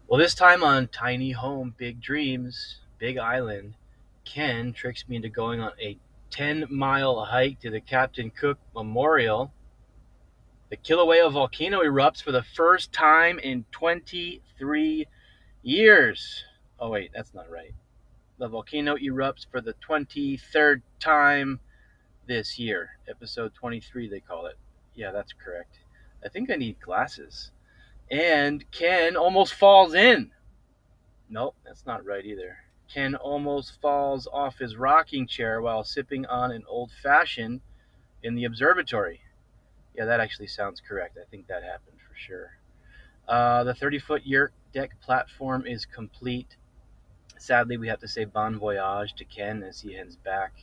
Well, this time on Tiny Home, Big Dreams, Big Island, Ken tricks me into going on a 10-mile hike to the Captain Cook Memorial. The Kilauea Volcano erupts for the first time in 23 years. Oh, wait, that's not right. The volcano erupts for the 23rd time this year. Episode 23, they call it. Yeah, that's correct. I think I need glasses. And Ken almost falls in. Nope, that's not right either. Ken almost falls off his rocking chair while sipping on an old fashioned in the observatory. Yeah, that actually sounds correct. I think that happened for sure. The 30-foot Yurt deck platform is complete. Sadly, we have to say bon voyage to Ken as he heads back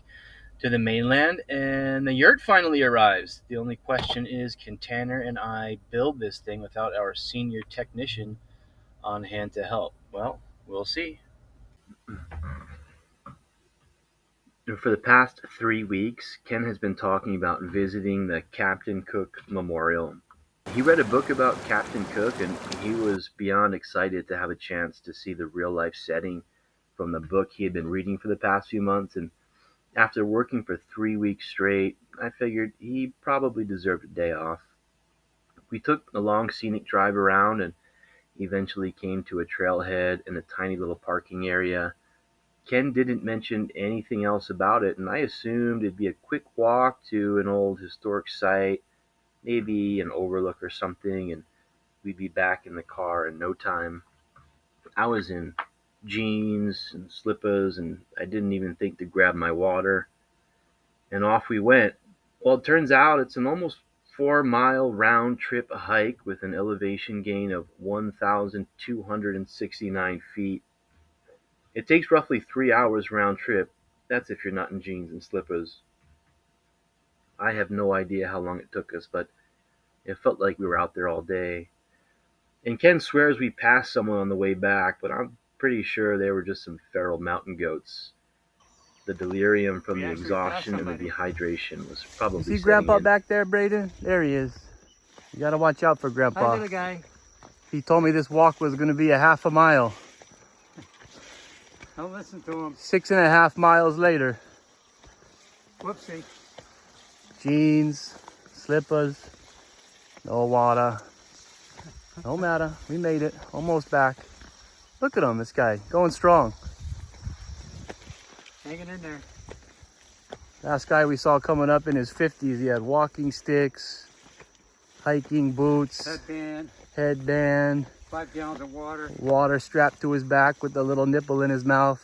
to the mainland, and the Yurt finally arrives. The only question is, can Tanner and I build this thing without our senior technician on hand to help? Well, we'll see. For the past 3 weeks, Ken has been talking about visiting the Captain Cook Memorial. He read a book about Captain Cook and he was beyond excited to have a chance to see the real life setting from the book he had been reading for the past few months. And after working for 3 weeks straight, I figured he probably deserved a day off. We took a long scenic drive around and eventually came to a trailhead and a tiny little parking area. Ken didn't mention anything else about it, and I assumed it'd be a quick walk to an old historic site, maybe an overlook or something, and we'd be back in the car in no time. I was in jeans and slippers, and I didn't even think to grab my water, and off we went. Well, it turns out it's an almost 4 mile round trip hike with an elevation gain of 1,269 feet. It takes roughly 3 hours round trip. That's if you're not in jeans and slippers. I have no idea how long it took us, but it felt like we were out there all day. And Ken swears we passed someone on the way back, but I'm pretty sure they were just some feral mountain goats. The delirium from We the actually passed exhaustion and the somebody. dehydration was You probably see setting Grandpa in. back there, Braden? There he is. You gotta watch out for Hi, Grandpa. little guy. He told me this walk was gonna be a half a mile. Don't listen to him. 6.5 miles later. Whoopsie. Jeans, slippers, no water. No matter. We made it. Almost back. Look at him, this guy. Going strong. Hanging in there. Last guy we saw coming up in his 50s, he had walking sticks, hiking boots, headband, 5 gallons of water. water strapped to his back with a little nipple in his mouth.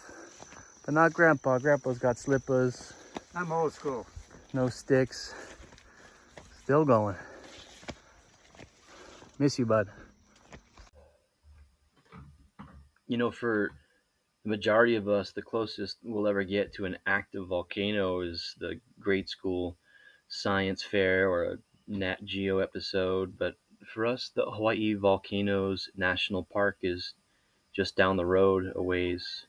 But not Grandpa. Grandpa's got slippers, I'm old school. no sticks. Still going. Miss you, bud. For the majority of us, the closest we'll ever get to an active volcano is the grade school science fair or a Nat Geo episode. But for us, the Hawaii Volcanoes National Park is just down the road a ways.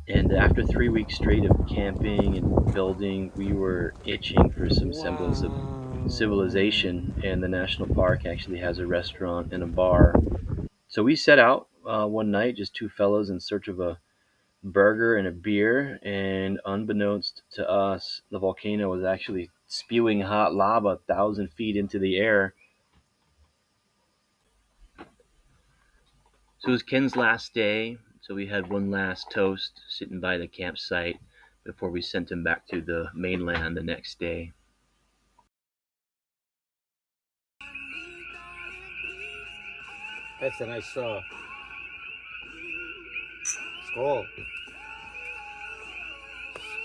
And after 3 weeks straight of camping and building, we were itching for some semblance of civilization. And the national park actually has a restaurant and a bar. So we set out one night, just two fellows in search of a burger and a beer. And unbeknownst to us, the volcano was actually spewing hot lava 1,000 feet into the air. So it was Ken's last day, so we had one last toast sitting by the campsite before we sent him back to the mainland the next day. That's a nice skull.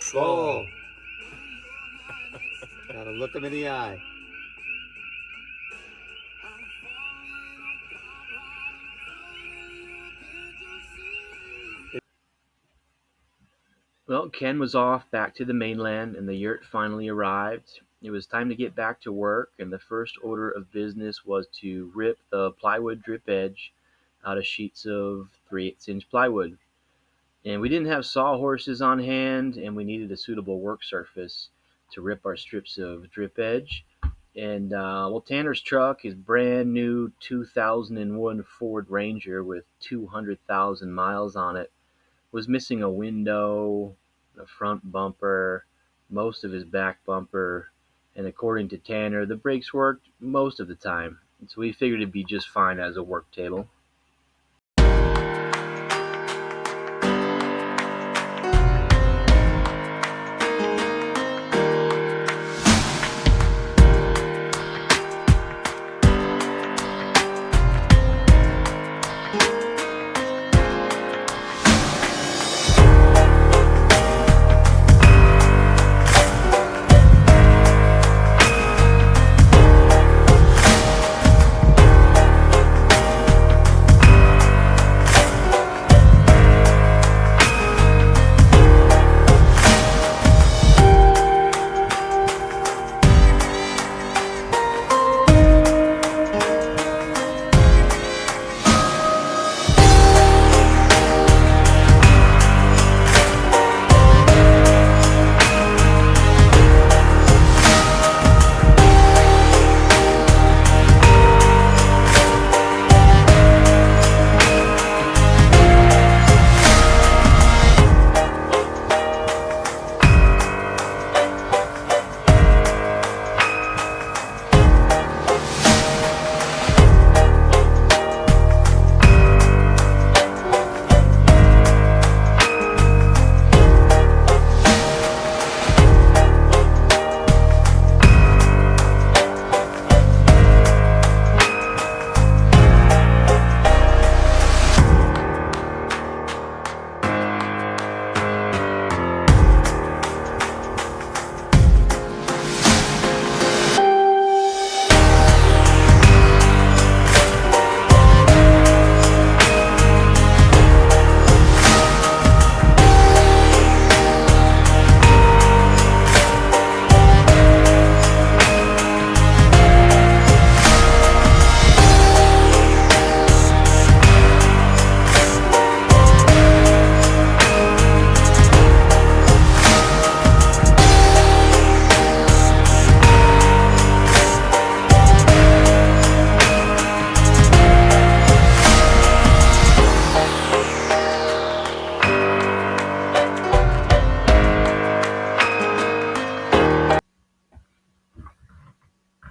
Skull. Gotta look him in the eye. Well, Ken was off back to the mainland, and the yurt finally arrived. It was time to get back to work, and the first order of business was to rip the plywood drip edge out of sheets of 3/8 inch plywood. And we didn't have sawhorses on hand, and we needed a suitable work surface to rip our strips of drip edge. And well, Tanner's truck, his brand new 2001 Ford Ranger with 200,000 miles on it, was missing a window, a front bumper, most of his back bumper, and according to Tanner, the brakes worked most of the time. And so we figured it'd be just fine as a work table.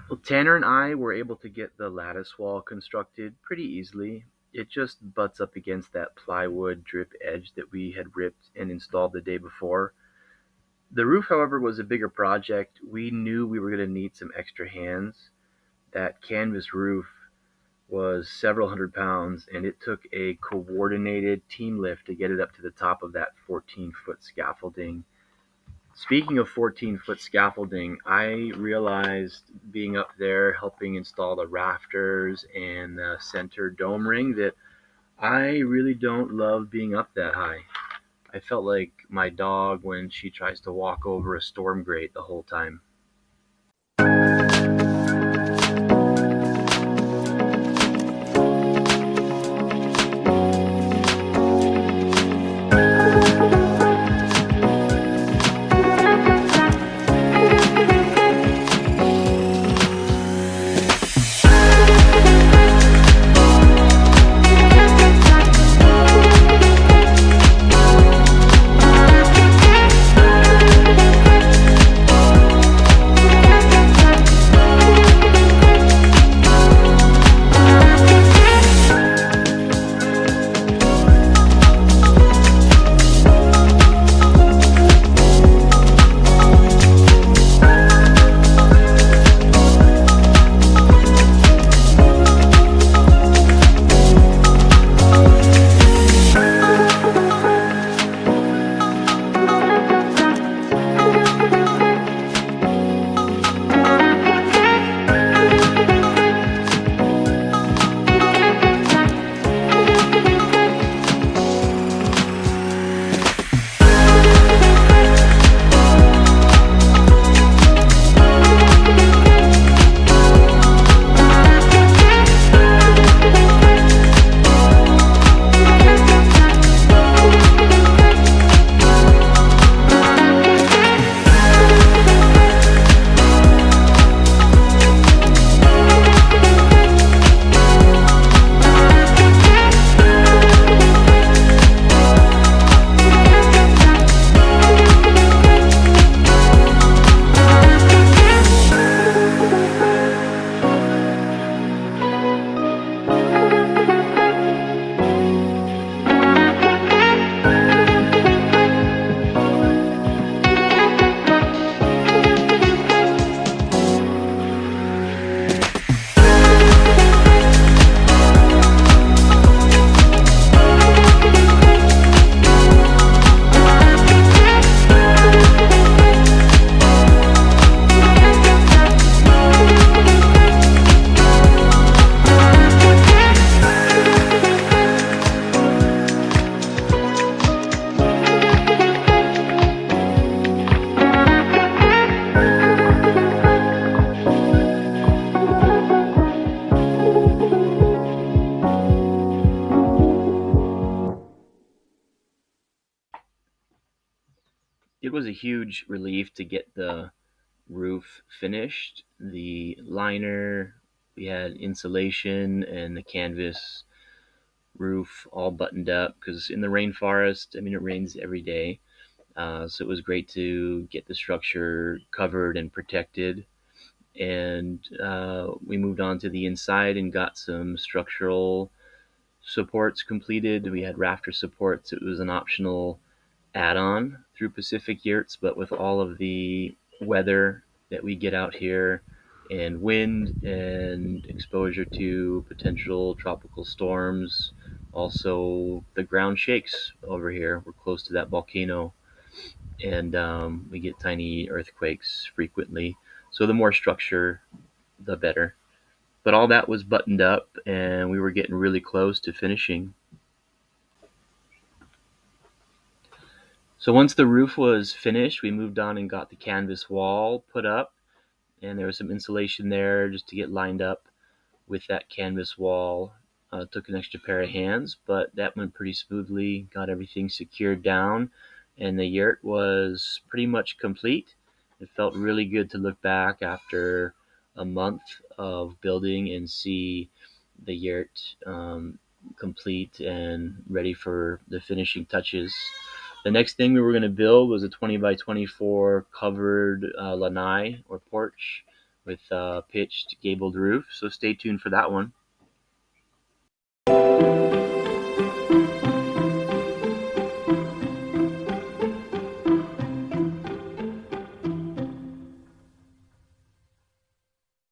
Well, Tanner and I were able to get the lattice wall constructed pretty easily. It just butts up against that plywood drip edge that we had ripped and installed the day before. The roof, however, was a bigger project. We knew we were going to need some extra hands. That canvas roof was several hundred pounds, and it took a coordinated team lift to get it up to the top of that 14-foot scaffolding. Speaking of 14-foot scaffolding, I realized being up there helping install the rafters and the center dome ring that I really don't love being up that high. I felt like my dog when she tries to walk over a storm grate the whole time. it was a huge relief to get the roof finished. The liner, we had insulation and the canvas roof all buttoned up because in the rainforest, I mean, it rains every day. So it was great to get the structure covered and protected. And we moved on to the inside and got some structural supports completed. We had rafter supports. It was an optional add-on through Pacific Yurts, but with all of the weather that we get out here and wind and exposure to potential tropical storms, also the ground shakes over here. We're close to that volcano, and we get tiny earthquakes frequently. So the more structure, the better. But all that was buttoned up, and we were getting really close to finishing. So once the roof was finished, we moved on and got the canvas wall put up, and there was some insulation there just to get lined up with that canvas wall. Took an extra pair of hands, but that went pretty smoothly. Got everything secured down, and the yurt was pretty much complete. It felt really good to look back after a month of building and see the yurt complete and ready for the finishing touches. The next thing we were going to build was a 20 by 24 covered lanai or porch with a pitched gabled roof. So stay tuned for that one.